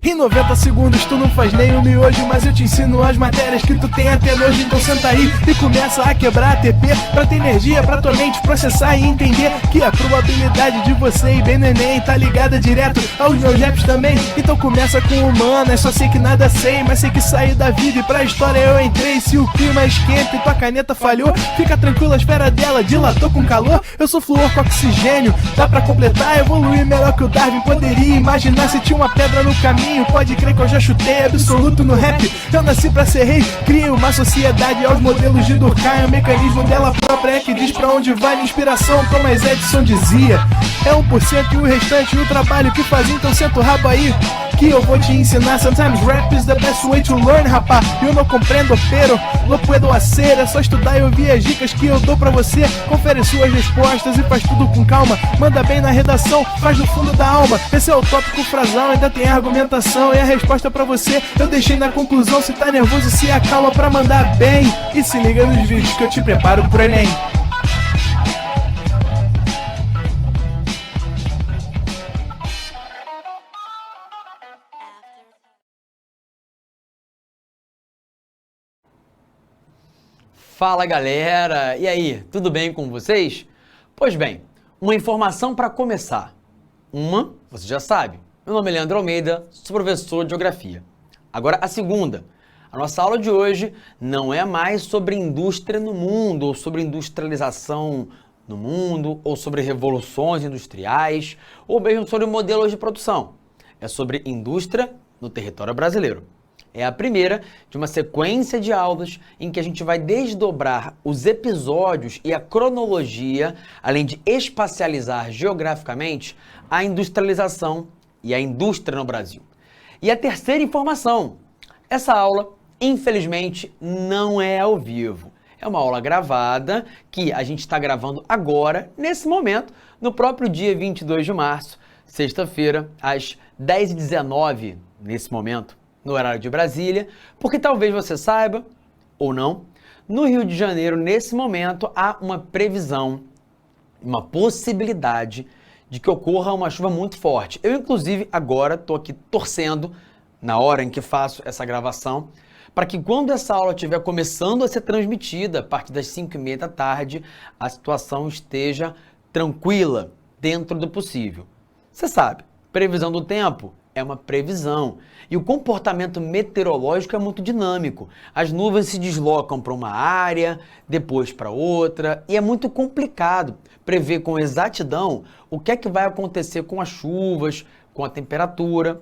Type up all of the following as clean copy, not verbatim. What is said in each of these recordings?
Em 90 segundos tu não faz nem um miojo, mas eu te ensino as matérias que tu tem até nojo. Então senta aí e começa a quebrar ATP pra ter energia pra tua mente processar e entender que a probabilidade de você ir bem no Enem tá ligada direto aos meus raps também. Então começa com humana, só sei que nada sei, mas sei que saí da vida e pra história eu entrei. Se o clima esquenta e tua caneta falhou, fica tranquila, a esfera dela dilatou com calor. Eu sou flúor com oxigênio, dá pra completar, evoluir melhor que o Darwin poderia imaginar. Se tinha uma pedra no caminho, pode crer que eu já chutei absoluto no rap. Eu nasci pra ser rei, crio uma sociedade aos modelos de Durkheim. O mecanismo dela própria é que diz pra onde vai minha inspiração. Thomas Edison dizia, é 1% e o restante o trabalho que faz. Então senta o rabo aí que eu vou te ensinar. Sometimes rap is the best way to learn, rapá. Eu não compreendo, pero não puedo hacer. É só estudar e ouvir as dicas que eu dou pra você. Confere suas respostas e faz tudo com calma. Manda bem na redação, faz do fundo da alma. Esse é o tópico frasal, ainda tem argumentação. E a resposta pra você eu deixei na conclusão. Se tá nervoso, se acalma pra mandar bem. E se liga nos vídeos que eu te preparo pro Enem. Fala galera, e aí, tudo bem com vocês? Pois bem, uma informação para começar. Você já sabe, meu nome é Leandro Almeida, sou professor de Geografia. Agora a segunda, a nossa aula de hoje não é mais sobre indústria no mundo, ou sobre industrialização no mundo, ou sobre revoluções industriais, ou mesmo sobre modelos de produção. É sobre indústria no território brasileiro. É a primeira de uma sequência de aulas em que a gente vai desdobrar os episódios e a cronologia, além de espacializar geograficamente a industrialização e a indústria no Brasil. E a terceira informação, essa aula, infelizmente, não é ao vivo. É uma aula gravada que a gente está gravando agora, nesse momento, no próprio dia 22 de março, sexta-feira, às 10h19, nesse momento, no horário de Brasília, porque talvez você saiba, ou não, no Rio de Janeiro, nesse momento, há uma previsão, uma possibilidade de que ocorra uma chuva muito forte. Eu, inclusive, agora estou aqui torcendo, na hora em que faço essa gravação, para que quando essa aula estiver começando a ser transmitida, a partir das 5h30 da tarde, a situação esteja tranquila, dentro do possível. Você sabe, previsão do tempo é uma previsão. E o comportamento meteorológico é muito dinâmico. As nuvens se deslocam para uma área, depois para outra, e é muito complicado prever com exatidão o que é que vai acontecer com as chuvas, com a temperatura.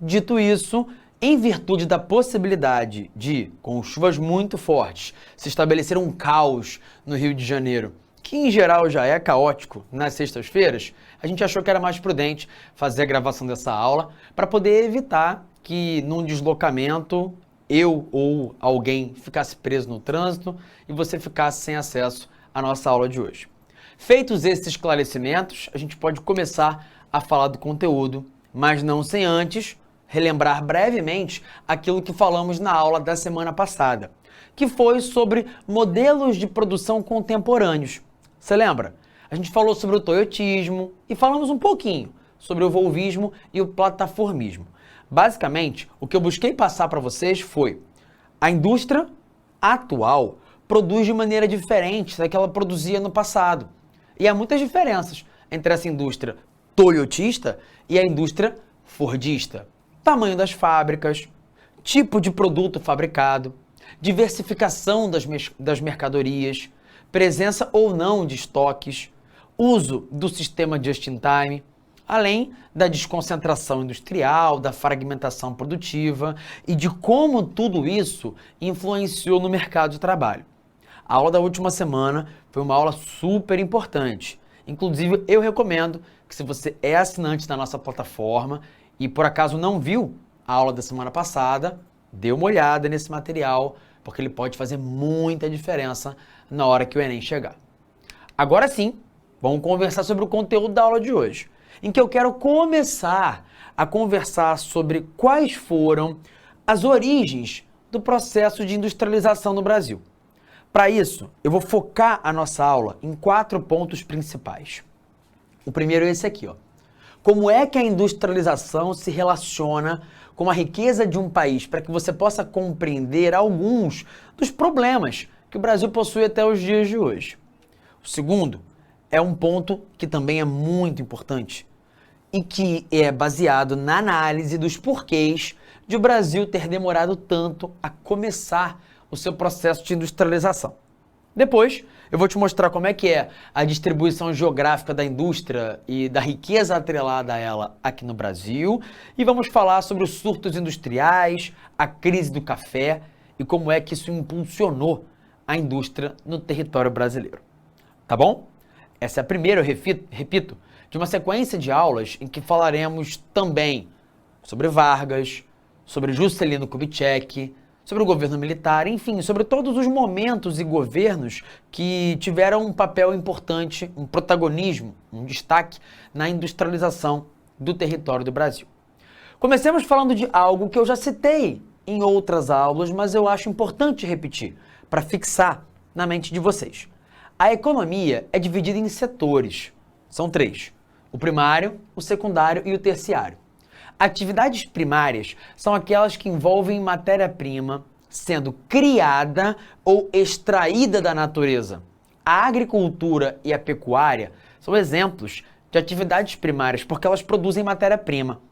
Dito isso, em virtude da possibilidade de, com chuvas muito fortes, se estabelecer um caos no Rio de Janeiro, que em geral já é caótico nas sextas-feiras, a gente achou que era mais prudente fazer a gravação dessa aula para poder evitar que num deslocamento eu ou alguém ficasse preso no trânsito e você ficasse sem acesso à nossa aula de hoje. Feitos esses esclarecimentos, a gente pode começar a falar do conteúdo, mas não sem antes relembrar brevemente aquilo que falamos na aula da semana passada, que foi sobre modelos de produção contemporâneos. Você lembra? A gente falou sobre o toyotismo e falamos um pouquinho sobre o volvismo e o plataformismo. Basicamente, o que eu busquei passar para vocês foi: a indústria atual produz de maneira diferente da que ela produzia no passado. E há muitas diferenças entre essa indústria toyotista e a indústria fordista. Tamanho das fábricas, tipo de produto fabricado, diversificação das mercadorias, presença ou não de estoques, uso do sistema just-in-time, além da desconcentração industrial, da fragmentação produtiva e de como tudo isso influenciou no mercado de trabalho. A aula da última semana foi uma aula super importante. Inclusive, eu recomendo que, se você é assinante da nossa plataforma e por acaso não viu a aula da semana passada, dê uma olhada nesse material, porque ele pode fazer muita diferença na hora que o Enem chegar. Agora sim, vamos conversar sobre o conteúdo da aula de hoje, em que eu quero começar a conversar sobre quais foram as origens do processo de industrialização no Brasil. Para isso, eu vou focar a nossa aula em 4 pontos principais. O primeiro é esse aqui, ó. Como é que a industrialização se relaciona com a riqueza de um país, para que você possa compreender alguns dos problemas que o Brasil possui até os dias de hoje. O segundo é um ponto que também é muito importante e que é baseado na análise dos porquês de o Brasil ter demorado tanto a começar o seu processo de industrialização. Depois, eu vou te mostrar como é que é a distribuição geográfica da indústria e da riqueza atrelada a ela aqui no Brasil. E vamos falar sobre os surtos industriais, a crise do café e como é que isso impulsionou a indústria no território brasileiro. Tá bom? Essa é a primeira, eu repito, de uma sequência de aulas em que falaremos também sobre Vargas, sobre Juscelino Kubitschek, sobre o governo militar, enfim, sobre todos os momentos e governos que tiveram um papel importante, um protagonismo, um destaque na industrialização do território do Brasil. Comecemos falando de algo que eu já citei em outras aulas, mas eu acho importante repetir, para fixar na mente de vocês. A economia é dividida em setores, são 3, o primário, o secundário e o terciário. Atividades primárias são aquelas que envolvem matéria-prima sendo criada ou extraída da natureza. A agricultura e a pecuária são exemplos de atividades primárias porque elas produzem matéria-prima.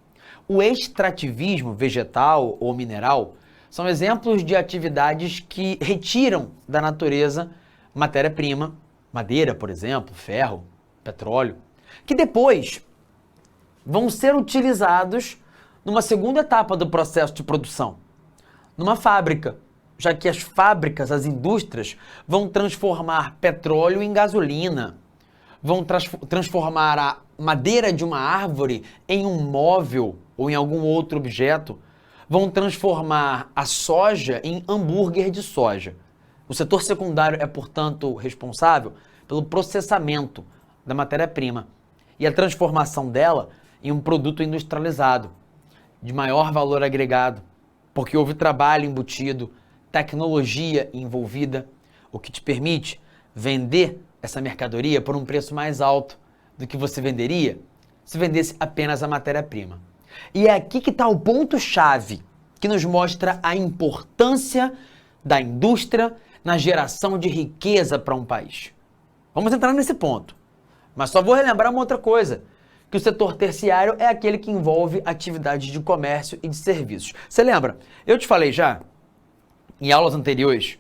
O extrativismo vegetal ou mineral são exemplos de atividades que retiram da natureza matéria-prima, madeira, por exemplo, ferro, petróleo, que depois vão ser utilizados numa segunda etapa do processo de produção, numa fábrica, já que as fábricas, as indústrias, vão transformar petróleo em gasolina, vão transformar a madeira de uma árvore em um móvel ou em algum outro objeto, vão transformar a soja em hambúrguer de soja. O setor secundário é, portanto, responsável pelo processamento da matéria-prima e a transformação dela em um produto industrializado, de maior valor agregado, porque houve trabalho embutido, tecnologia envolvida, o que te permite vender essa mercadoria por um preço mais alto do que você venderia se vendesse apenas a matéria-prima. E é aqui que está o ponto-chave que nos mostra a importância da indústria na geração de riqueza para um país. Vamos entrar nesse ponto, mas só vou relembrar uma outra coisa, que o setor terciário é aquele que envolve atividades de comércio e de serviços. Você lembra? Eu te falei já, em aulas anteriores,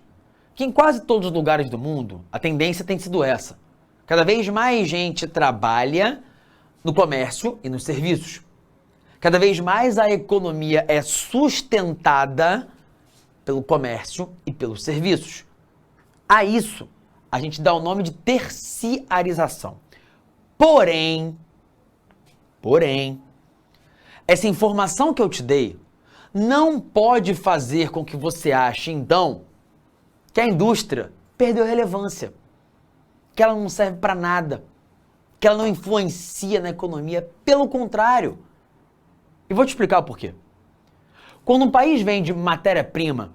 que em quase todos os lugares do mundo, a tendência tem sido essa. Cada vez mais gente trabalha no comércio e nos serviços. Cada vez mais a economia é sustentada pelo comércio e pelos serviços. A isso, a gente dá o nome de terciarização. Porém, essa informação que eu te dei não pode fazer com que você ache, então, que a indústria perdeu relevância, que ela não serve para nada, que ela não influencia na economia. Pelo contrário. E vou te explicar o porquê. Quando um país vende matéria-prima,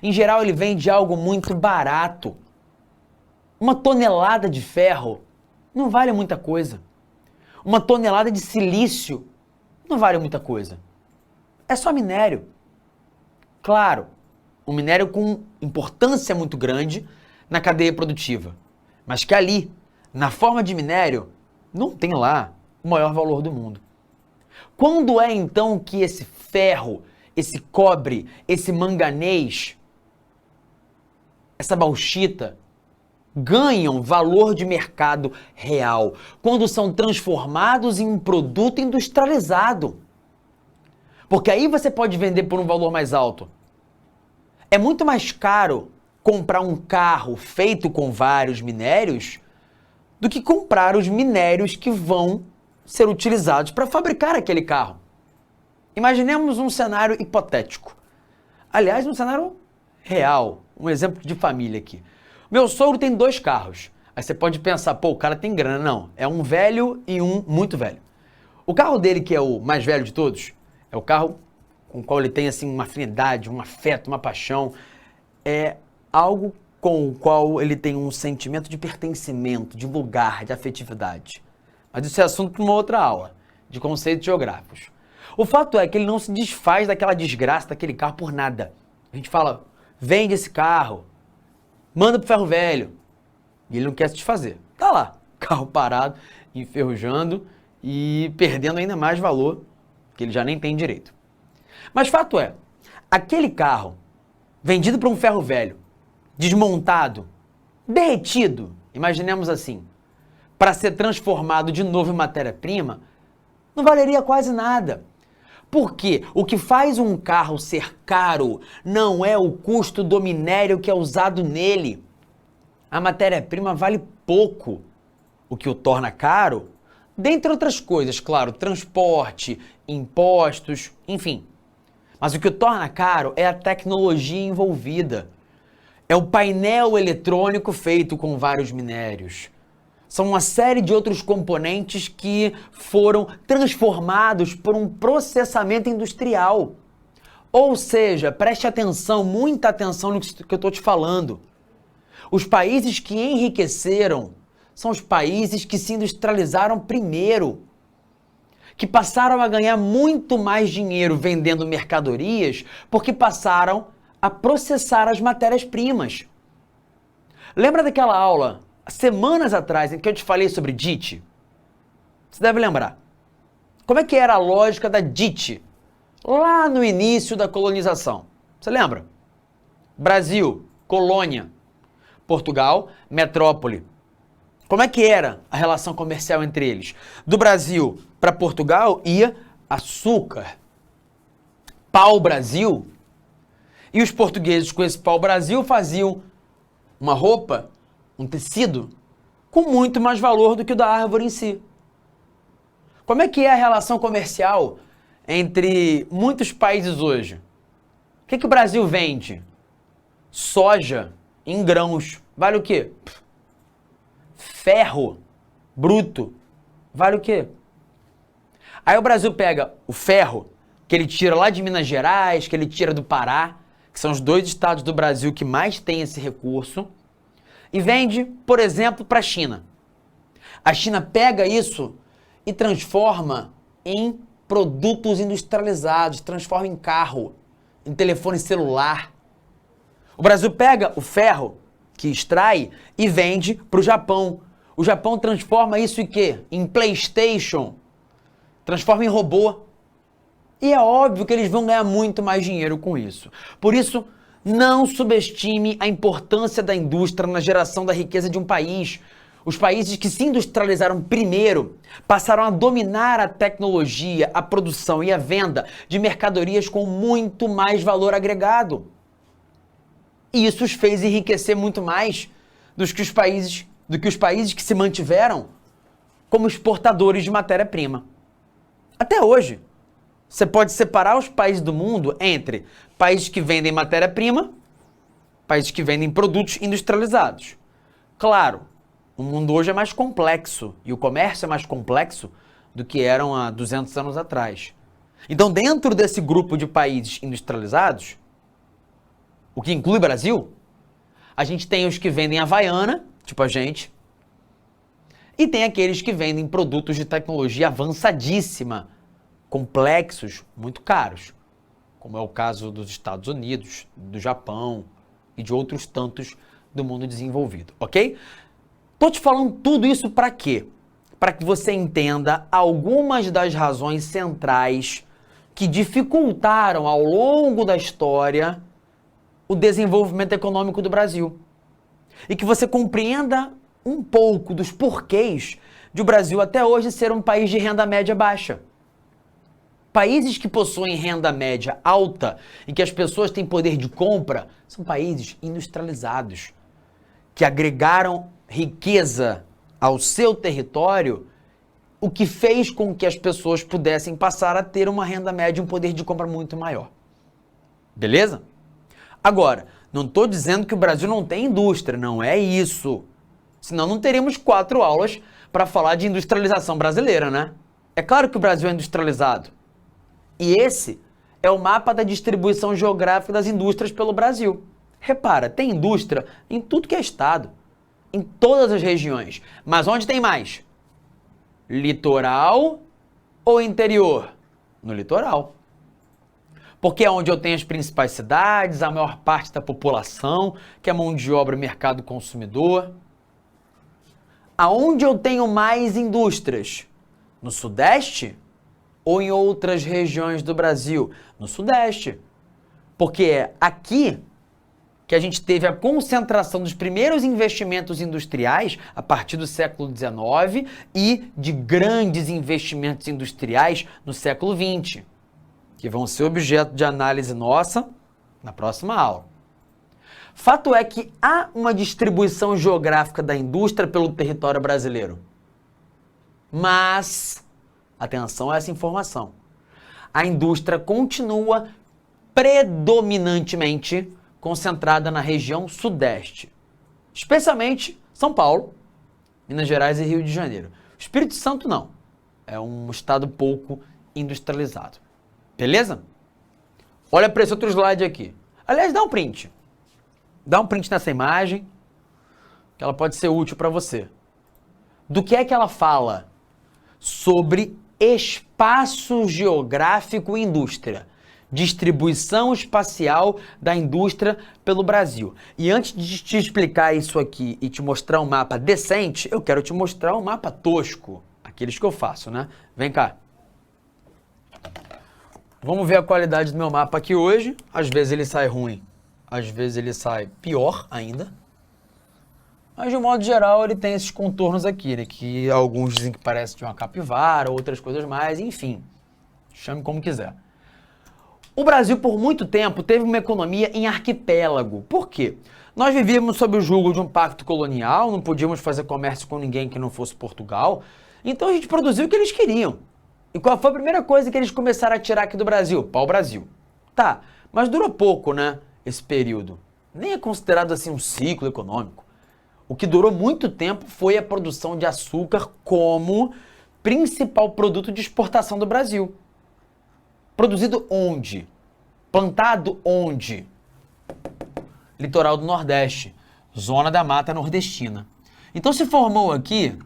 em geral ele vende algo muito barato. Uma tonelada de ferro não vale muita coisa. Uma tonelada de silício não vale muita coisa. É só minério. Claro, um minério com importância muito grande na cadeia produtiva, mas que ali, na forma de minério, não tem lá o maior valor do mundo. Quando é então que esse ferro, esse cobre, esse manganês, essa bauxita ganham valor de mercado real? Quando são transformados em um produto industrializado. Porque aí você pode vender por um valor mais alto. É muito mais caro comprar um carro feito com vários minérios do que comprar os minérios que vão ser utilizados para fabricar aquele carro. Imaginemos um cenário hipotético. Aliás, um cenário real. Um exemplo de família aqui. Meu sogro tem 2 carros. Aí você pode pensar, pô, o cara tem grana. Não, é um velho e um muito velho. O carro dele, que é o mais velho de todos, é o carro com o qual ele tem assim uma afinidade, um afeto, uma paixão. É algo com o qual ele tem um sentimento de pertencimento, de lugar, de afetividade. Mas isso é assunto para uma outra aula, de conceitos geográficos. O fato é que ele não se desfaz daquela desgraça, daquele carro por nada. A gente fala, vende esse carro, manda pro ferro velho. E ele não quer se desfazer. Tá lá, carro parado, enferrujando e perdendo ainda mais valor, que ele já nem tem direito. Mas fato é, aquele carro vendido para um ferro velho, desmontado, derretido, imaginemos assim, para ser transformado de novo em matéria-prima, não valeria quase nada. Porque o que faz um carro ser caro não é o custo do minério que é usado nele. A matéria-prima vale pouco. O que o torna caro, dentre outras coisas, claro, transporte, impostos, enfim. Mas o que o torna caro é a tecnologia envolvida. É o painel eletrônico feito com vários minérios. São uma série de outros componentes que foram transformados por um processamento industrial. Ou seja, preste atenção, muita atenção no que eu estou te falando. Os países que enriqueceram são os países que se industrializaram primeiro, que passaram a ganhar muito mais dinheiro vendendo mercadorias porque passaram a processar as matérias-primas. Lembra daquela aula, semanas atrás, em que eu te falei sobre DIT? Você deve lembrar. Como é que era a lógica da DIT lá no início da colonização? Você lembra? Brasil, colônia. Portugal, metrópole. Como é que era a relação comercial entre eles? Do Brasil para Portugal ia açúcar, pau-brasil. E os portugueses com esse pau-brasil faziam uma roupa, um tecido, com muito mais valor do que o da árvore em si. Como é que é a relação comercial entre muitos países hoje? O que o Brasil vende? Soja em grãos. Vale o quê? Ferro bruto. Vale o quê? Aí o Brasil pega o ferro, que ele tira lá de Minas Gerais, que ele tira do Pará, que são os dois estados do Brasil que mais têm esse recurso, e vende, por exemplo, para a China. A China pega isso e transforma em produtos industrializados, transforma em carro, em telefone celular. O Brasil pega o ferro que extrai e vende para o Japão. O Japão transforma isso em quê? Em PlayStation. Transforma em robô. E é óbvio que eles vão ganhar muito mais dinheiro com isso. Por isso, não subestime a importância da indústria na geração da riqueza de um país. Os países que se industrializaram primeiro passaram a dominar a tecnologia, a produção e a venda de mercadorias com muito mais valor agregado. E isso os fez enriquecer muito mais do que os países que se mantiveram como exportadores de matéria-prima. Até hoje, você pode separar os países do mundo entre países que vendem matéria-prima, países que vendem produtos industrializados. Claro, o mundo hoje é mais complexo e o comércio é mais complexo do que eram há 200 anos atrás. Então, dentro desse grupo de países industrializados, o que inclui o Brasil, a gente tem os que vendem Havaiana, tipo a gente, e tem aqueles que vendem produtos de tecnologia avançadíssima, complexos, muito caros, como é o caso dos Estados Unidos, do Japão e de outros tantos do mundo desenvolvido, ok? Tô te falando tudo isso para quê? Para que você entenda algumas das razões centrais que dificultaram ao longo da história o desenvolvimento econômico do Brasil. E que você compreenda um pouco dos porquês de o Brasil até hoje ser um país de renda média baixa. Países que possuem renda média alta e que as pessoas têm poder de compra são países industrializados, que agregaram riqueza ao seu território, o que fez com que as pessoas pudessem passar a ter uma renda média e um poder de compra muito maior. Beleza? Agora, não estou dizendo que o Brasil não tem indústria, não é isso. Senão não teríamos 4 aulas para falar de industrialização brasileira, né? É claro que o Brasil é industrializado. E esse é o mapa da distribuição geográfica das indústrias pelo Brasil. Repara, tem indústria em tudo que é estado, em todas as regiões. Mas onde tem mais? Litoral ou interior? No litoral. Porque é onde eu tenho as principais cidades, a maior parte da população, que é mão de obra e mercado consumidor. Aonde eu tenho mais indústrias? No Sudeste ou em outras regiões do Brasil? No Sudeste. Porque é aqui que a gente teve a concentração dos primeiros investimentos industriais a partir do século XIX e de grandes investimentos industriais no século XX, que vão ser objeto de análise nossa na próxima aula. Fato é que há uma distribuição geográfica da indústria pelo território brasileiro. Mas, atenção a essa informação, a indústria continua predominantemente concentrada na região sudeste, especialmente São Paulo, Minas Gerais e Rio de Janeiro. O Espírito Santo não, é um estado pouco industrializado. Beleza? Olha para esse outro slide aqui. Aliás, dá um print. Dá um print nessa imagem, que ela pode ser útil para você. Do que é que ela fala? Sobre espaço geográfico e indústria. Distribuição espacial da indústria pelo Brasil. E antes de te explicar isso aqui e te mostrar um mapa decente, eu quero te mostrar um mapa tosco. Aqueles que eu faço, né? Vem cá. Vamos ver a qualidade do meu mapa aqui hoje. Às vezes ele sai ruim, às vezes ele sai pior ainda. Mas de um modo geral ele tem esses contornos aqui, né? Que alguns dizem que parece de uma capivara, outras coisas mais, enfim. Chame como quiser. O Brasil, por muito tempo, teve uma economia em arquipélago. Por quê? Nós vivíamos sob o jugo de um pacto colonial, não podíamos fazer comércio com ninguém que não fosse Portugal, então a gente produziu o que eles queriam. E qual foi a primeira coisa que eles começaram a tirar aqui do Brasil? Pau-brasil. Tá, mas durou pouco, né, esse período. Nem é considerado assim um ciclo econômico. O que durou muito tempo foi a produção de açúcar como principal produto de exportação do Brasil. Produzido onde? Plantado onde? Litoral do Nordeste, zona da mata nordestina. Então se formou aqui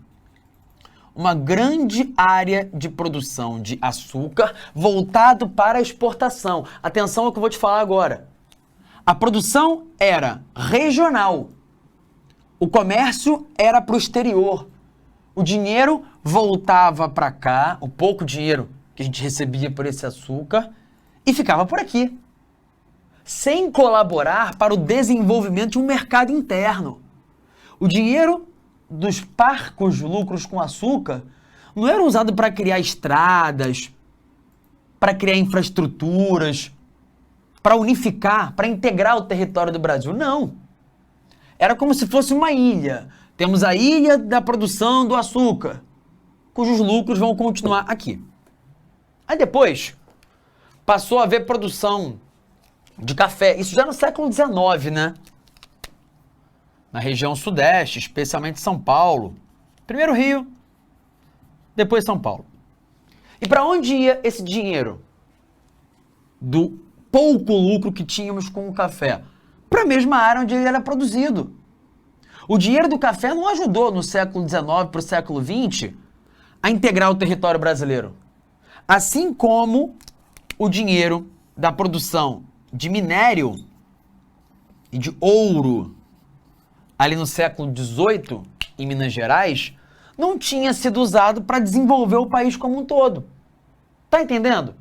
uma grande área de produção de açúcar voltado para a exportação. Atenção ao que eu vou te falar agora. A produção era regional. O comércio era para o exterior. O dinheiro voltava para cá, o pouco dinheiro que a gente recebia por esse açúcar, e ficava por aqui, sem colaborar para o desenvolvimento de um mercado interno. O dinheiro dos parcos lucros com açúcar não era usado para criar estradas, para criar infraestruturas, para unificar, para integrar o território do Brasil. Não. Era como se fosse uma ilha. Temos a ilha da produção do açúcar, cujos lucros vão continuar aqui. Aí depois, passou a haver produção de café. Isso já no século XIX, né? Na região sudeste, especialmente São Paulo. Primeiro Rio, depois São Paulo. E para onde ia esse dinheiro do pouco lucro que tínhamos com o café? Para a mesma área onde ele era produzido. O dinheiro do café não ajudou no século XIX para o século XX a integrar o território brasileiro. Assim como o dinheiro da produção de minério e de ouro ali no século XVIII, em Minas Gerais, não tinha sido usado para desenvolver o país como um todo. Tá entendendo?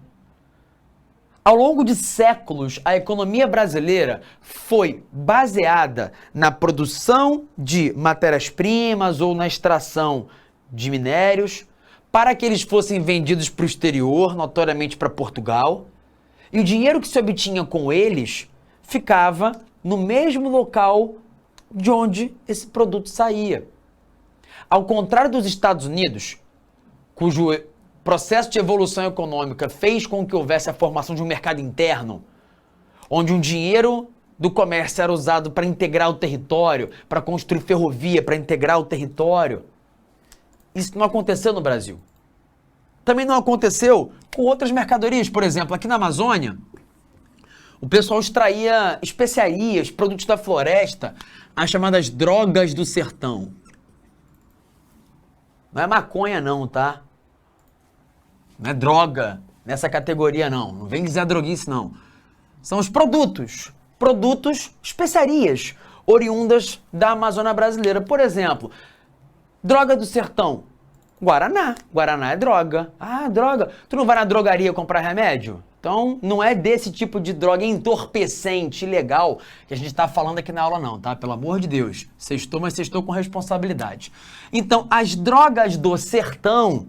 Ao longo de séculos, a economia brasileira foi baseada na produção de matérias-primas ou na extração de minérios, para que eles fossem vendidos para o exterior, notoriamente para Portugal, e o dinheiro que se obtinha com eles ficava no mesmo local de onde esse produto saía. Ao contrário dos Estados Unidos, cujo processo de evolução econômica fez com que houvesse a formação de um mercado interno, onde um dinheiro do comércio era usado para integrar o território, para construir ferrovia, para integrar o território. Isso não aconteceu no Brasil. Também não aconteceu com outras mercadorias. Por exemplo, aqui na Amazônia, o pessoal extraía especiarias, produtos da floresta, as chamadas drogas do sertão. Não é maconha não, tá? Não é droga nessa categoria não. Não vem dizer a droguice não. São os produtos, especiarias, oriundas da Amazônia brasileira. Por exemplo, droga do sertão. Guaraná. Guaraná é droga. Ah, droga. Tu não vai na drogaria comprar remédio? Então, não é desse tipo de droga entorpecente, ilegal, que a gente está falando aqui na aula não, tá? Pelo amor de Deus. Sextou, mas sextou com responsabilidade. Então, as drogas do sertão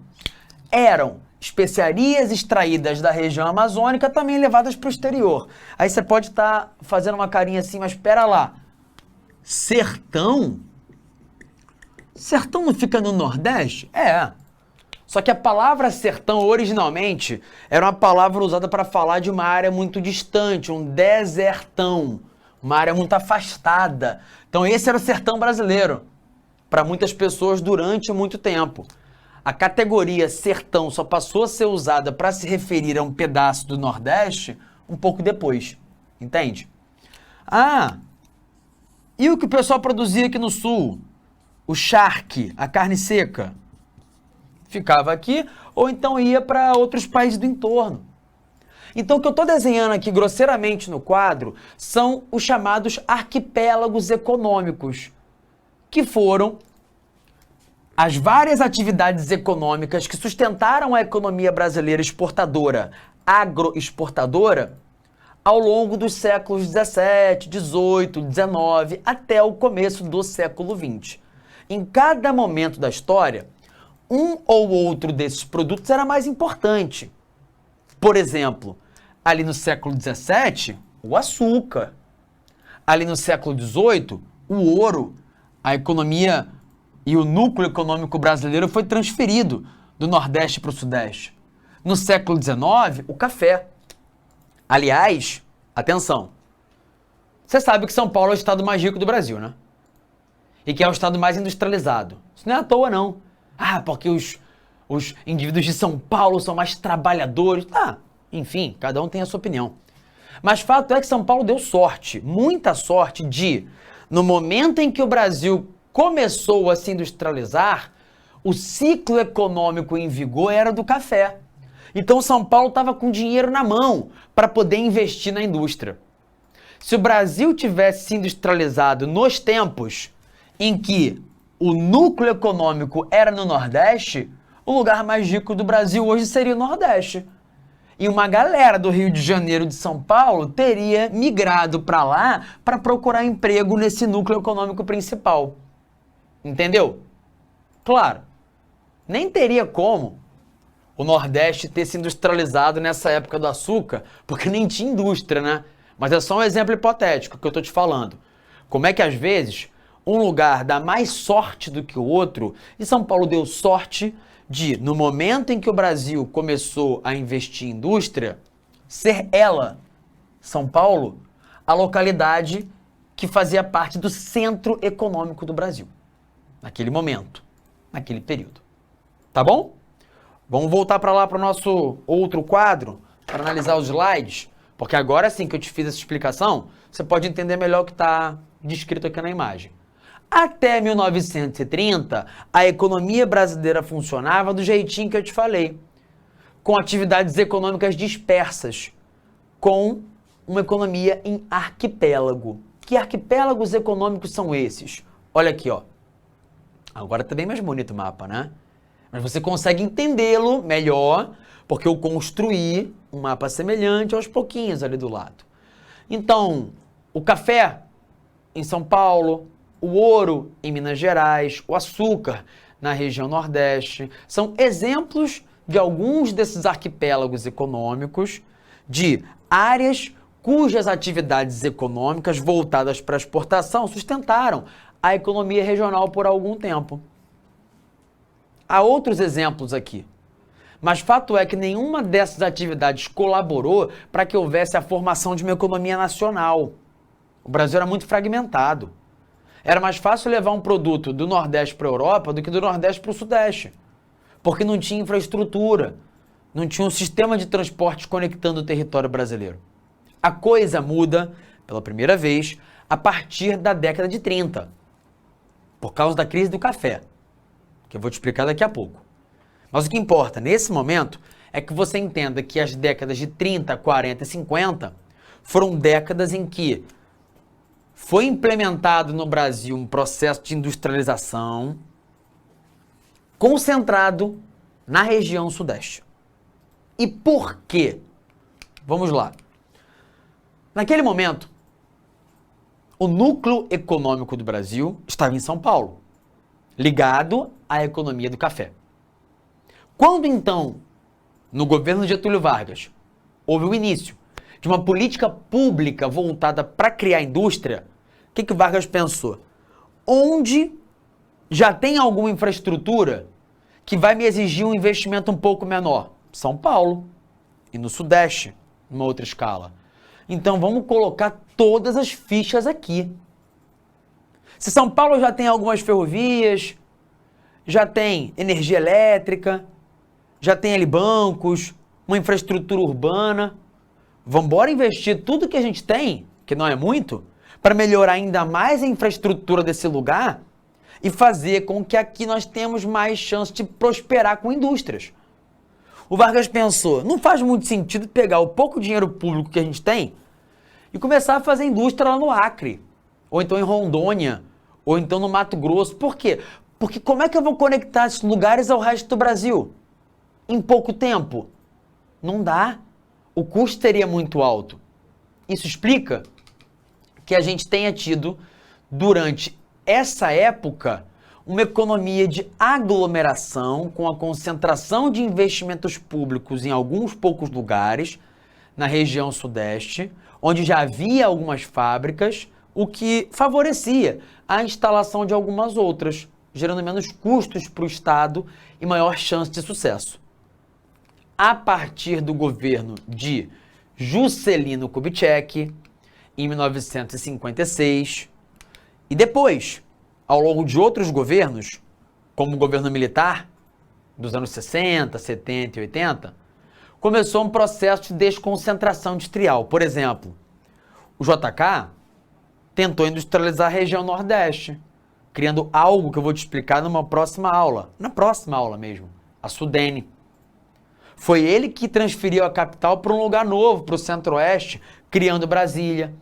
eram especiarias extraídas da região amazônica, também levadas para o exterior. Aí você pode estar fazendo uma carinha assim, mas espera lá. Sertão? Sertão não fica no Nordeste? É. Só que a palavra sertão, originalmente, era uma palavra usada para falar de uma área muito distante, um desertão, uma área muito afastada. Então esse era o sertão brasileiro, para muitas pessoas durante muito tempo. A categoria sertão só passou a ser usada para se referir a um pedaço do Nordeste um pouco depois, entende? Ah, e o que o pessoal produzia aqui no Sul? O charque, a carne seca. Ficava aqui, ou então ia para outros países do entorno. Então o que eu estou desenhando aqui grosseiramente no quadro são os chamados arquipélagos econômicos, que foram as várias atividades econômicas que sustentaram a economia brasileira exportadora, agroexportadora, ao longo dos séculos 17, 18, 19, até o começo do século 20. Em cada momento da história, um ou outro desses produtos era mais importante. Por exemplo, ali no século XVII, o açúcar. Ali no século XVIII, o ouro. A economia e o núcleo econômico brasileiro foi transferido do Nordeste para o Sudeste. No século XIX, o café. Aliás, atenção, você sabe que São Paulo é o estado mais rico do Brasil, né? E que é o estado mais industrializado. Isso não é à toa, não. Ah, porque os indivíduos de São Paulo são mais trabalhadores. Ah, enfim, cada um tem a sua opinião. Mas fato é que São Paulo deu sorte, muita sorte de, no momento em que o Brasil começou a se industrializar, o ciclo econômico em vigor era do café. Então São Paulo estava com dinheiro na mão para poder investir na indústria. Se o Brasil tivesse se industrializado nos tempos em que o núcleo econômico era no Nordeste, o lugar mais rico do Brasil hoje seria o Nordeste. E uma galera do Rio de Janeiro, de São Paulo, teria migrado para lá para procurar emprego nesse núcleo econômico principal. Entendeu? Claro, nem teria como o Nordeste ter se industrializado nessa época do açúcar, porque nem tinha indústria, né? Mas é só um exemplo hipotético que eu tô te falando. Como é que às vezes um lugar dá mais sorte do que o outro, e São Paulo deu sorte de, no momento em que o Brasil começou a investir em indústria, ser ela, São Paulo, a localidade que fazia parte do centro econômico do Brasil, naquele momento, naquele período. Tá bom? Vamos voltar para lá para o nosso outro quadro, para analisar os slides, porque agora sim que eu te fiz essa explicação, você pode entender melhor o que está descrito aqui na imagem. Até 1930, a economia brasileira funcionava do jeitinho que eu te falei, com atividades econômicas dispersas, com uma economia em arquipélago. Que arquipélagos econômicos são esses? Olha aqui, ó. Agora tá bem mais bonito o mapa, né? Mas você consegue entendê-lo melhor, porque eu construí um mapa semelhante aos pouquinhos ali do lado. Então, o café em São Paulo, o ouro em Minas Gerais, o açúcar na região Nordeste, são exemplos de alguns desses arquipélagos econômicos, de áreas cujas atividades econômicas voltadas para a exportação sustentaram a economia regional por algum tempo. Há outros exemplos aqui, mas fato é que nenhuma dessas atividades colaborou para que houvesse a formação de uma economia nacional. O Brasil era muito fragmentado. Era mais fácil levar um produto do Nordeste para a Europa do que do Nordeste para o Sudeste, porque não tinha infraestrutura, não tinha um sistema de transporte conectando o território brasileiro. A coisa muda, pela primeira vez, a partir da década de 30, por causa da crise do café, que eu vou te explicar daqui a pouco. Mas o que importa nesse momento é que você entenda que as décadas de 30, 40 e 50 foram décadas em que foi implementado no Brasil um processo de industrialização concentrado na região sudeste. E por quê? Vamos lá. Naquele momento, o núcleo econômico do Brasil estava em São Paulo, ligado à economia do café. Quando então, no governo de Getúlio Vargas, houve o início de uma política pública voltada para criar indústria, o que Vargas pensou? Onde já tem alguma infraestrutura que vai me exigir um investimento um pouco menor? São Paulo e no Sudeste, numa outra escala. Então vamos colocar todas as fichas aqui. Se São Paulo já tem algumas ferrovias, já tem energia elétrica, já tem ali bancos, uma infraestrutura urbana, vamos embora investir tudo que a gente tem, que não é muito, para melhorar ainda mais a infraestrutura desse lugar e fazer com que aqui nós tenhamos mais chance de prosperar com indústrias. O Vargas pensou, não faz muito sentido pegar o pouco dinheiro público que a gente tem e começar a fazer indústria lá no Acre, ou então em Rondônia, ou então no Mato Grosso. Por quê? Porque como é que eu vou conectar esses lugares ao resto do Brasil? Em pouco tempo? Não dá. O custo seria muito alto. Isso explica que a gente tenha tido, durante essa época, uma economia de aglomeração com a concentração de investimentos públicos em alguns poucos lugares na região sudeste, onde já havia algumas fábricas, o que favorecia a instalação de algumas outras, gerando menos custos para o Estado e maior chance de sucesso. A partir do governo de Juscelino Kubitschek, em 1956, e depois, ao longo de outros governos, como o governo militar, dos anos 60, 70 e 80, começou um processo de desconcentração industrial. Por exemplo, o JK tentou industrializar a região Nordeste, criando algo que eu vou te explicar numa próxima aula, na próxima aula mesmo, a Sudene. Foi ele que transferiu a capital para um lugar novo, para o Centro-Oeste, criando Brasília,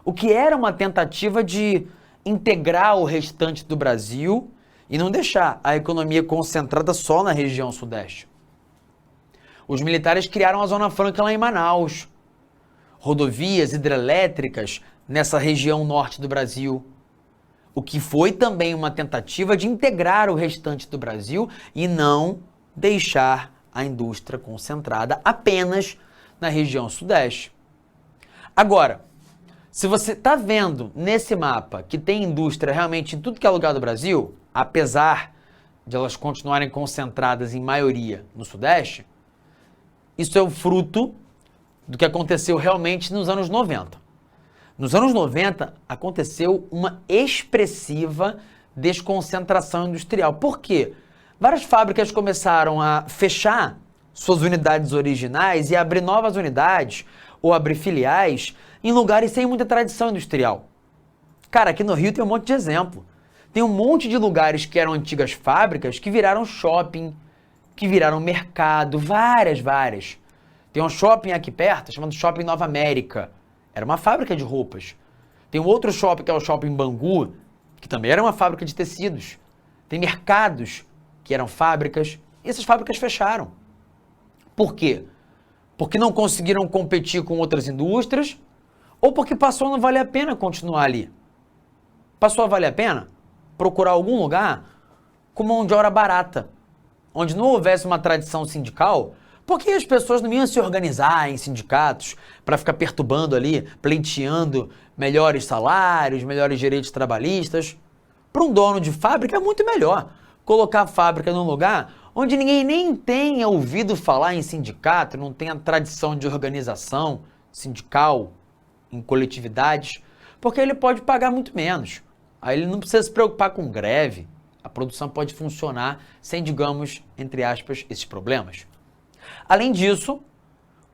o que era uma tentativa de integrar o restante do Brasil e não deixar a economia concentrada só na região Sudeste. Os militares criaram a Zona Franca lá em Manaus, rodovias hidrelétricas nessa região norte do Brasil, o que foi também uma tentativa de integrar o restante do Brasil e não deixar a indústria concentrada apenas na região Sudeste. Agora, se você está vendo nesse mapa que tem indústria realmente em tudo que é lugar do Brasil, apesar de elas continuarem concentradas em maioria no Sudeste, isso é o fruto do que aconteceu realmente nos anos 90. Nos anos 90, aconteceu uma expressiva desconcentração industrial. Por quê? Várias fábricas começaram a fechar suas unidades originais e abrir novas unidades ou abrir filiais em lugares sem muita tradição industrial. Cara, aqui no Rio tem um monte de exemplo. Tem um monte de lugares que eram antigas fábricas que viraram shopping, que viraram mercado, várias. Tem um shopping aqui perto, chamado Shopping Nova América. Era uma fábrica de roupas. Tem um outro shopping, que é o Shopping Bangu, que também era uma fábrica de tecidos. Tem mercados que eram fábricas, e essas fábricas fecharam. Por quê? Porque não conseguiram competir com outras indústrias, ou porque passou a não valer a pena continuar ali. Passou a valer a pena procurar algum lugar com mão de obra barata, onde não houvesse uma tradição sindical, porque as pessoas não iam se organizar em sindicatos para ficar perturbando ali, pleiteando melhores salários, melhores direitos trabalhistas. Para um dono de fábrica é muito melhor colocar a fábrica num lugar onde ninguém nem tenha ouvido falar em sindicato, não tenha tradição de organização sindical em coletividades, porque ele pode pagar muito menos. Aí ele não precisa se preocupar com greve. A produção pode funcionar sem, digamos, entre aspas, esses problemas. Além disso,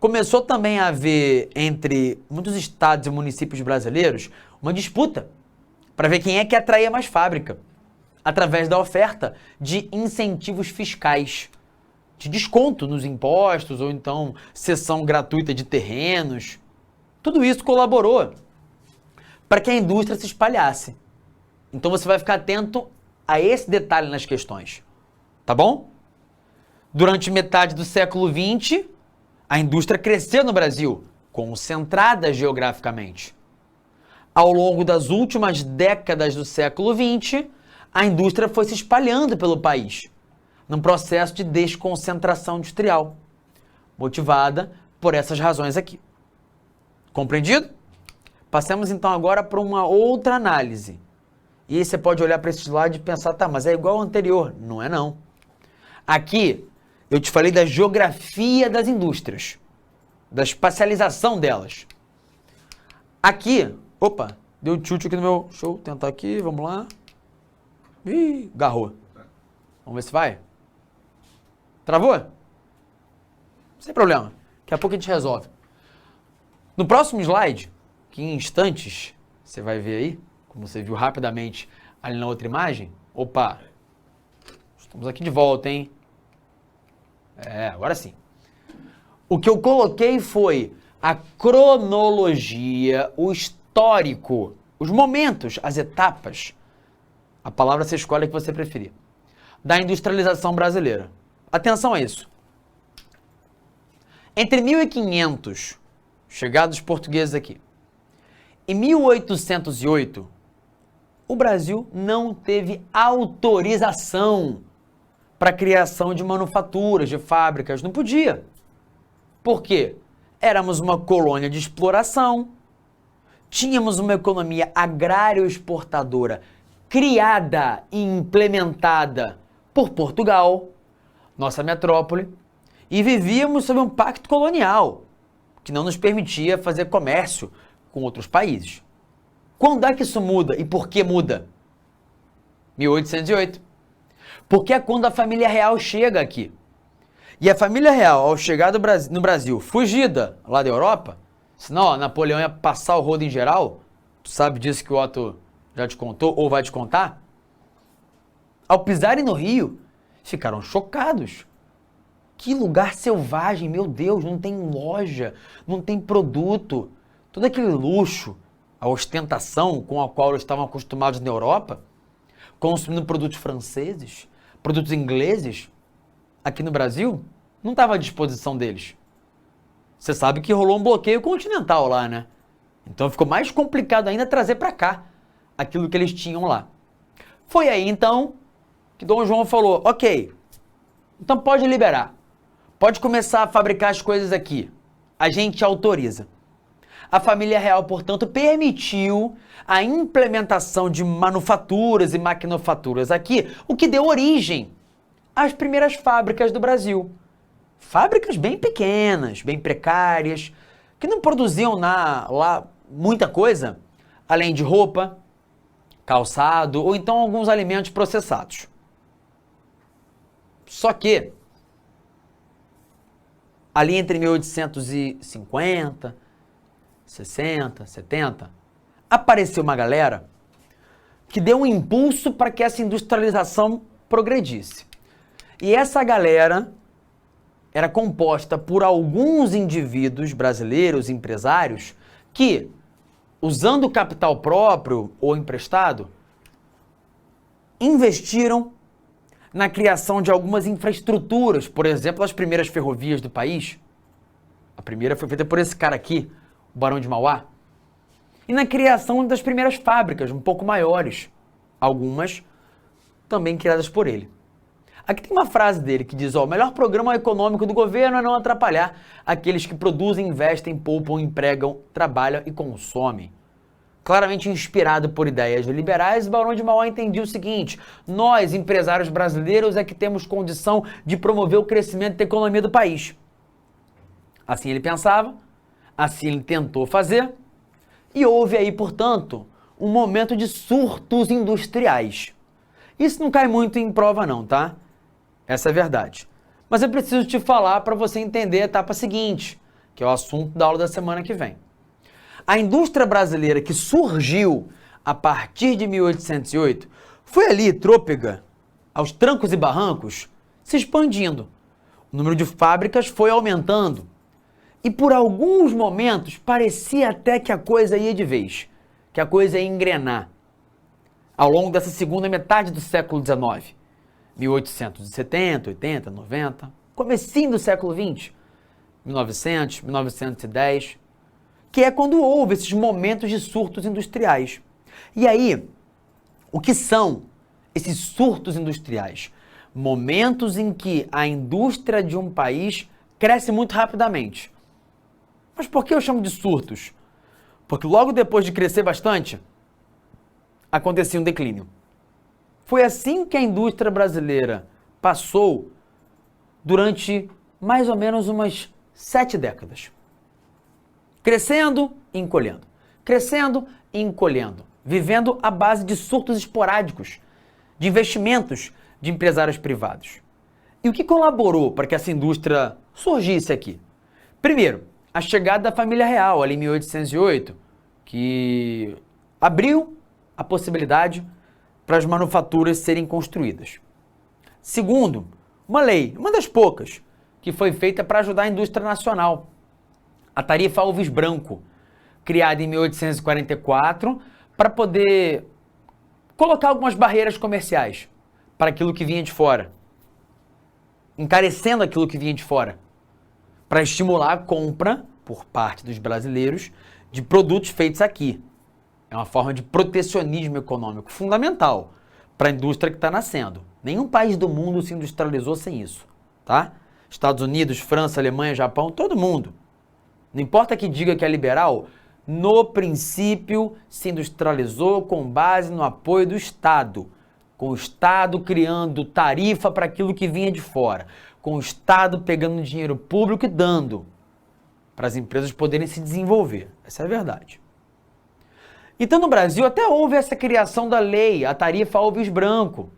começou também a haver entre muitos estados e municípios brasileiros uma disputa para ver quem é que atraía mais fábrica, através da oferta de incentivos fiscais, de desconto nos impostos ou então cessão gratuita de terrenos. Tudo isso colaborou para que a indústria se espalhasse. Então você vai ficar atento a esse detalhe nas questões, tá bom? Durante metade do século XX, a indústria cresceu no Brasil, concentrada geograficamente. Ao longo das últimas décadas do século XX, a indústria foi se espalhando pelo país, num processo de desconcentração industrial, motivada por essas razões aqui. Compreendido? Passemos então agora para uma outra análise. E aí você pode olhar para esse slide e pensar, tá, mas é igual ao anterior. Não é não. Aqui, eu te falei da geografia das indústrias, da espacialização delas. Aqui, opa, deu tilt aqui no meu... Deixa eu tentar aqui, vamos lá. Ih, agarrou. Vamos ver se vai. Travou? Sem problema. Daqui a pouco a gente resolve. No próximo slide, que em instantes você vai ver aí, como você viu rapidamente ali na outra imagem. Opa, estamos aqui de volta, hein? Agora sim. O que eu coloquei foi a cronologia, o histórico, os momentos, as etapas. A palavra você escolhe a que você preferir. Da industrialização brasileira. Atenção a isso. Entre 1500, chegados os portugueses aqui, e 1808, o Brasil não teve autorização para a criação de manufaturas, de fábricas. Não podia. Por quê? Éramos uma colônia de exploração, tínhamos uma economia agrário-exportadora criada e implementada por Portugal, nossa metrópole, e vivíamos sob um pacto colonial, que não nos permitia fazer comércio com outros países. Quando é que isso muda e por que muda? 1808. Porque é quando a família real chega aqui. E a família real, ao chegar no Brasil, fugida lá da Europa, senão ó, Napoleão ia passar o rodo em geral, tu sabe disso que o Otto já te contou ou vai te contar? Ao pisarem no Rio, ficaram chocados. Que lugar selvagem, meu Deus, não tem loja, não tem produto. Todo aquele luxo, a ostentação com a qual eles estavam acostumados na Europa, consumindo produtos franceses, produtos ingleses, aqui no Brasil, não estava à disposição deles. Você sabe que rolou um bloqueio continental lá, né? Então ficou mais complicado ainda trazer para cá aquilo que eles tinham lá. Foi aí, então, que Dom João falou, ok, então pode liberar, pode começar a fabricar as coisas aqui, a gente autoriza. A família real, portanto, permitiu a implementação de manufaturas e maquinofaturas aqui, o que deu origem às primeiras fábricas do Brasil. Fábricas bem pequenas, bem precárias, que não produziam lá muita coisa, além de roupa, calçado ou então alguns alimentos processados. Só que, ali entre 1850, 60, 70, apareceu uma galera que deu um impulso para que essa industrialização progredisse. E essa galera era composta por alguns indivíduos brasileiros, empresários, que, usando capital próprio ou emprestado, investiram na criação de algumas infraestruturas, por exemplo, as primeiras ferrovias do país. A primeira foi feita por esse cara aqui, o Barão de Mauá. E na criação das primeiras fábricas, um pouco maiores, algumas também criadas por ele. Aqui tem uma frase dele que diz, ó, o melhor programa econômico do governo é não atrapalhar aqueles que produzem, investem, poupam, empregam, trabalham e consomem. Claramente inspirado por ideias liberais, o Barão de Mauá entendia o seguinte, nós, empresários brasileiros, é que temos condição de promover o crescimento da economia do país. Assim ele pensava, assim ele tentou fazer, e houve aí, portanto, um momento de surtos industriais. Isso não cai muito em prova não, tá? Essa é a verdade. Mas eu preciso te falar para você entender a etapa seguinte, que é o assunto da aula da semana que vem. A indústria brasileira que surgiu a partir de 1808 foi ali, trôpega, aos trancos e barrancos, se expandindo. O número de fábricas foi aumentando. E por alguns momentos parecia até que a coisa ia de vez, que a coisa ia engrenar. Ao longo dessa segunda metade do século XIX, 1870, 80, 90, comecinho do século XX, 1900, 1910, que é quando houve esses momentos de surtos industriais. E aí, o que são esses surtos industriais? Momentos em que a indústria de um país cresce muito rapidamente. Mas por que eu chamo de surtos? Porque logo depois de crescer bastante, acontecia um declínio. Foi assim que a indústria brasileira passou durante mais ou menos umas 7 décadas. Crescendo e encolhendo. Crescendo e encolhendo. Vivendo à base de surtos esporádicos, de investimentos de empresários privados. E o que colaborou para que essa indústria surgisse aqui? Primeiro, a chegada da família real, ali em 1808, que abriu a possibilidade para as manufaturas serem construídas. Segundo, uma lei, uma das poucas, que foi feita para ajudar a indústria nacional. A Tarifa Alves Branco, criada em 1844, para poder colocar algumas barreiras comerciais para aquilo que vinha de fora, encarecendo aquilo que vinha de fora, para estimular a compra, por parte dos brasileiros, de produtos feitos aqui. É uma forma de protecionismo econômico fundamental para a indústria que está nascendo. Nenhum país do mundo se industrializou sem isso, tá? Estados Unidos, França, Alemanha, Japão, todo mundo. Não importa que diga que é liberal, no princípio se industrializou com base no apoio do Estado, com o Estado criando tarifa para aquilo que vinha de fora, com o Estado pegando dinheiro público e dando para as empresas poderem se desenvolver. Essa é a verdade. Então, no Brasil, até houve essa criação da lei, a Tarifa Alves Branco.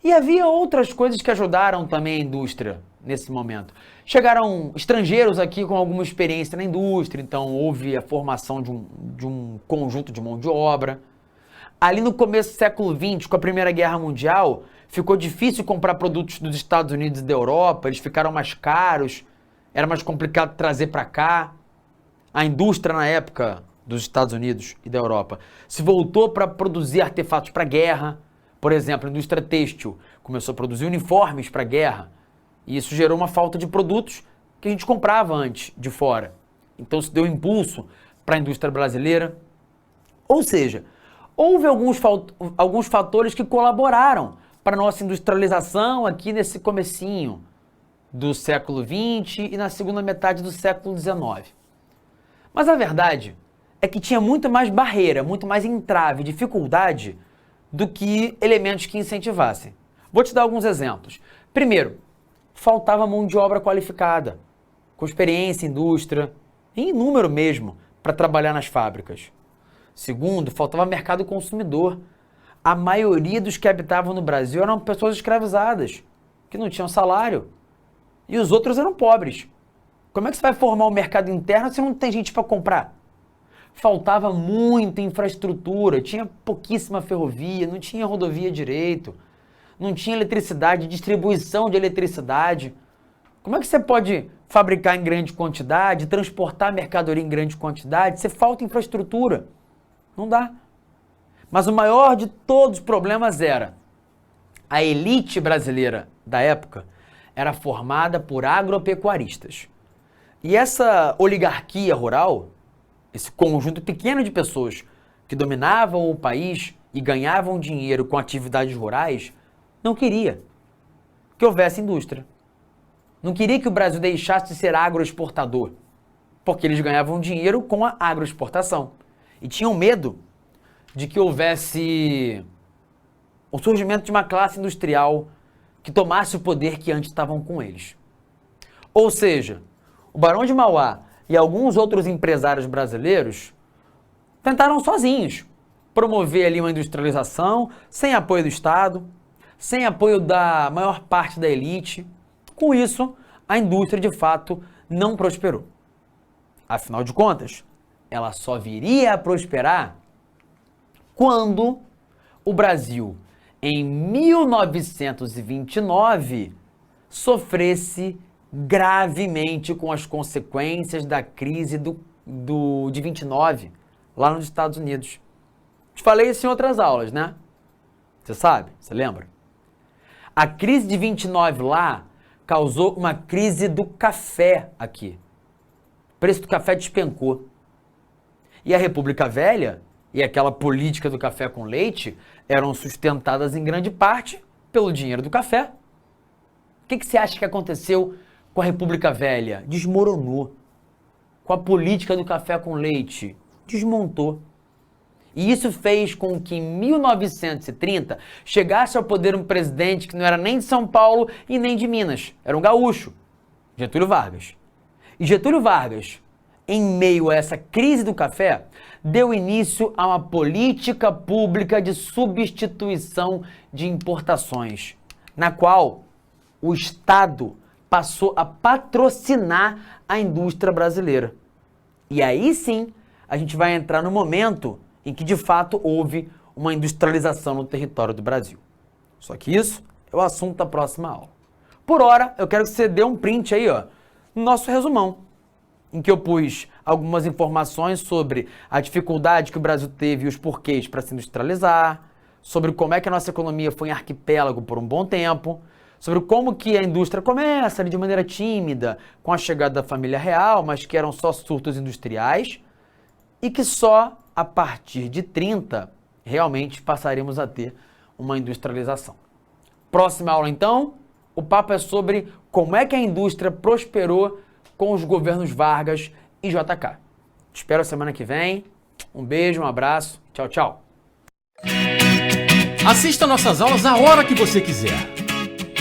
E havia outras coisas que ajudaram também a indústria nesse momento. Chegaram estrangeiros aqui com alguma experiência na indústria, então houve a formação de um conjunto de mão de obra. Ali no começo do século XX, com a Primeira Guerra Mundial, ficou difícil comprar produtos dos Estados Unidos e da Europa, eles ficaram mais caros, era mais complicado trazer para cá. A indústria na época dos Estados Unidos e da Europa se voltou para produzir artefatos para guerra. Por exemplo, a indústria têxtil começou a produzir uniformes para guerra. E isso gerou uma falta de produtos que a gente comprava antes de fora. Então isso deu impulso para a indústria brasileira. Ou seja, houve alguns fatores que colaboraram para a nossa industrialização aqui nesse comecinho do século XX e na segunda metade do século XIX. Mas a verdade é que tinha muito mais barreira, muito mais entrave, dificuldade do que elementos que incentivassem. Vou te dar alguns exemplos. Primeiro, faltava mão de obra qualificada, com experiência em indústria, em número mesmo, para trabalhar nas fábricas. Segundo, faltava mercado consumidor. A maioria dos que habitavam no Brasil eram pessoas escravizadas, que não tinham salário, e os outros eram pobres. Como é que você vai formar um mercado interno se não tem gente para comprar? Faltava muita infraestrutura, tinha pouquíssima ferrovia, não tinha rodovia direito, não tinha eletricidade, distribuição de eletricidade. Como é que você pode fabricar em grande quantidade, transportar mercadoria em grande quantidade, se falta infraestrutura? Não dá. Mas o maior de todos os problemas era a elite brasileira da época era formada por agropecuaristas. E essa oligarquia rural, esse conjunto pequeno de pessoas que dominavam o país e ganhavam dinheiro com atividades rurais, não queria que houvesse indústria. Não queria que o Brasil deixasse de ser agroexportador, porque eles ganhavam dinheiro com a agroexportação. E tinham medo de que houvesse o surgimento de uma classe industrial que tomasse o poder que antes estavam com eles. Ou seja, o Barão de Mauá e alguns outros empresários brasileiros tentaram sozinhos promover ali uma industrialização sem apoio do Estado, sem apoio da maior parte da elite. Com isso, a indústria de fato não prosperou. Afinal de contas, ela só viria a prosperar quando o Brasil, em 1929, sofresse gravemente com as consequências da crise de 29, lá nos Estados Unidos. Te falei isso em outras aulas, né? Você sabe? Você lembra? A crise de 29 lá causou uma crise do café aqui. O preço do café despencou. E a República Velha e aquela política do café com leite eram sustentadas em grande parte pelo dinheiro do café. O que você acha que aconteceu com a República Velha? Desmoronou. Com a política do café com leite, desmontou. E isso fez com que em 1930 chegasse ao poder um presidente que não era nem de São Paulo e nem de Minas. Era um gaúcho, Getúlio Vargas. E Getúlio Vargas, em meio a essa crise do café, deu início a uma política pública de substituição de importações, na qual o Estado passou a patrocinar a indústria brasileira. E aí sim, a gente vai entrar no momento em que de fato houve uma industrialização no território do Brasil. Só que isso é o assunto da próxima aula. Por hora, eu quero que você dê um print aí, ó, no nosso resumão, em que eu pus algumas informações sobre a dificuldade que o Brasil teve e os porquês para se industrializar, sobre como é que a nossa economia foi em arquipélago por um bom tempo, sobre como que a indústria começa de maneira tímida com a chegada da família real, mas que eram só surtos industriais, e que só a partir de 30 realmente passaremos a ter uma industrialização. Próxima aula então, o papo é sobre como é que a indústria prosperou com os governos Vargas e JK. Te espero a semana que vem. Um beijo, um abraço. Tchau, tchau. Assista nossas aulas a hora que você quiser.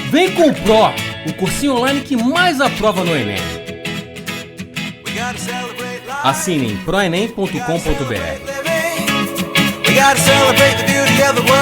Vem com o Pro, o cursinho online que mais aprova no Enem. Assine em proenem.com.br. We gotta celebrate the beauty of the world.